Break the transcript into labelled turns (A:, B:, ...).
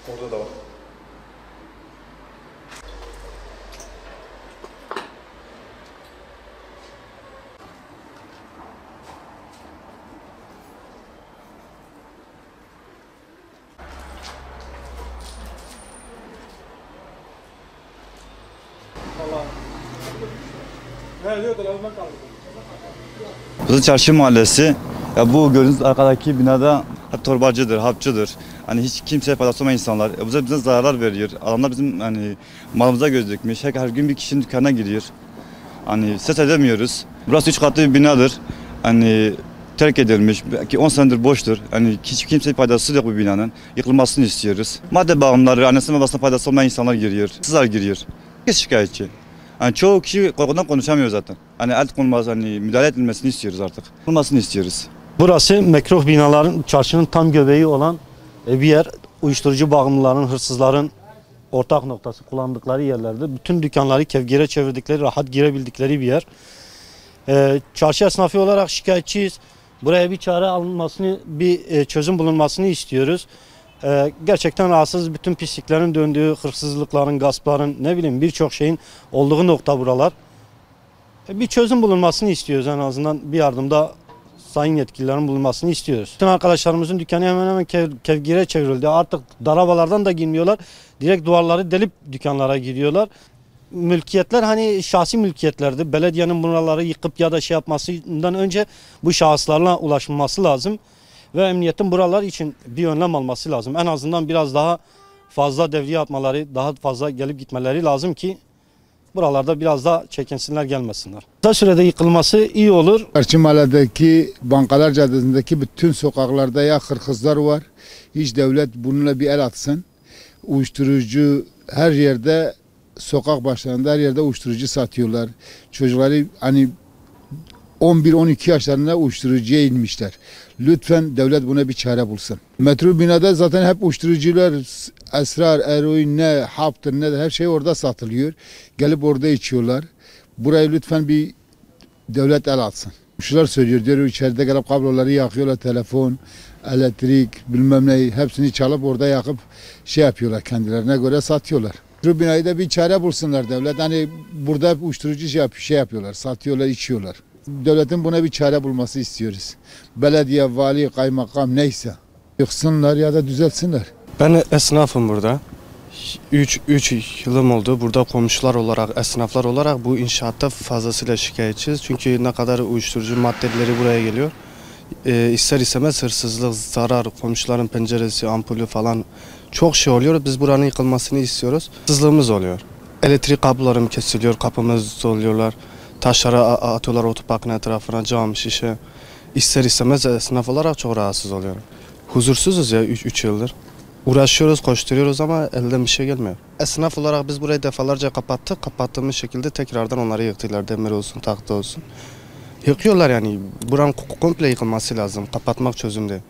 A: Orada da var.
B: Burası Çarşı Mahallesi. Ya bu gördüğünüz arkadaki binada hep torbacıdır, hapçıdır. Hani hiç kimseye faydası olmayan insanlar. Bize zararlar veriyor. Adamlar bizim hani malımıza göz dikmiş. Her gün bir kişinin dükkanına giriyor. Hani ses edemiyoruz. Burası 3 katlı bir binadır. Hani terk edilmiş. Belki 10 senedir boştur. Hani hiç kimseye faydası yok bu binanın. Yıkılmasını istiyoruz. Madde bağımlıları, annesine babasına faydası olmayan insanlar giriyor. Sızlar giriyor. Herkes şikayetçi. Hani çoğu kişi korkudan konuşamıyor zaten. Hani el konulmaz, hani müdahale edilmesini istiyoruz artık. Olmasını istiyoruz.
C: Burası mekruh binaların, çarşının tam göbeği olan bir yer. Uyuşturucu bağımlıların, hırsızların ortak noktası, kullandıkları yerlerde. Bütün dükkanları kevgire çevirdikleri, rahat girebildikleri bir yer. Çarşı esnafı olarak şikayetçiyiz. Buraya bir çare alınmasını, bir çözüm bulunmasını istiyoruz. Gerçekten rahatsız, bütün pisliklerin döndüğü, hırsızlıkların, gaspların, ne bileyim birçok şeyin olduğu nokta buralar. Bir çözüm bulunmasını istiyoruz, en azından bir yardımda sayın yetkililerin bulunmasını istiyoruz. Bütün arkadaşlarımızın dükkanı hemen hemen kevgire çevrildi. Artık darabalardan da girmiyorlar. Direkt duvarları delip dükkanlara giriyorlar. Mülkiyetler hani şahsi mülkiyetlerdi. Belediyenin buraları yıkıp ya da şey yapmasından önce bu şahıslarla ulaşılması lazım. Ve emniyetin buralar için bir önlem alması lazım. En azından biraz daha fazla devriye atmaları, daha fazla gelip gitmeleri lazım ki buralarda biraz daha çekinsinler, gelmesinler. Kısa sürede yıkılması iyi olur.
D: Çarşı Mahalle'deki Bankalar Caddesi'ndeki bütün sokaklarda ya hırsızlar var. Hiç devlet bununla bir el atsın. Uyuşturucu her yerde, sokak başlarında her yerde uyuşturucu satıyorlar. Çocukları hani 11-12 yaşlarında uyuşturucuya inmişler. Lütfen devlet buna bir çare bulsun. Metro binada zaten hep uyuşturucular, esrar, eroin, ne haptır ne de her şey orada satılıyor. Gelip orada içiyorlar. Burayı lütfen bir devlet el atsın. Şular söylüyor, diyor içeride gelip kabloları yakıyorlar, telefon, elektrik, bilmem ne hepsini çalıp orada yakıp şey yapıyorlar, kendilerine göre satıyorlar. Metro binayı da bir çare bulsunlar devlet. Hani burada uyuşturucu şey yapıyorlar, satıyorlar, içiyorlar. Devletin buna bir çare bulması istiyoruz. Belediye, vali, kaymakam neyse. Yıksınlar ya da düzeltsinler.
E: Ben esnafım burada. 3 yılım oldu. Burada komşular olarak, esnaflar olarak bu inşaatta fazlasıyla şikayetçiyiz. Çünkü ne kadar uyuşturucu maddeleri buraya geliyor. İster istemez hırsızlık, zarar, komşuların penceresi, ampulü falan çok şey oluyor. Biz buranın yıkılmasını istiyoruz. Hırsızlığımız oluyor. Elektrik kablolarım kesiliyor, kapımız oluyorlar. Taşları atıyorlar otoparkın etrafına, cam, şişe. İster istemez esnaf olarak çok rahatsız oluyorum. Huzursuzuz ya 3 yıldır. Uğraşıyoruz, koşturuyoruz ama elden bir şey gelmiyor. Esnaf olarak biz burayı defalarca kapattık. Kapattığımız şekilde tekrardan onları yıktılar. Demir olsun, tahta olsun. Yıkıyorlar yani. Buranın komple yıkılması lazım. Kapatmak çözüm değil.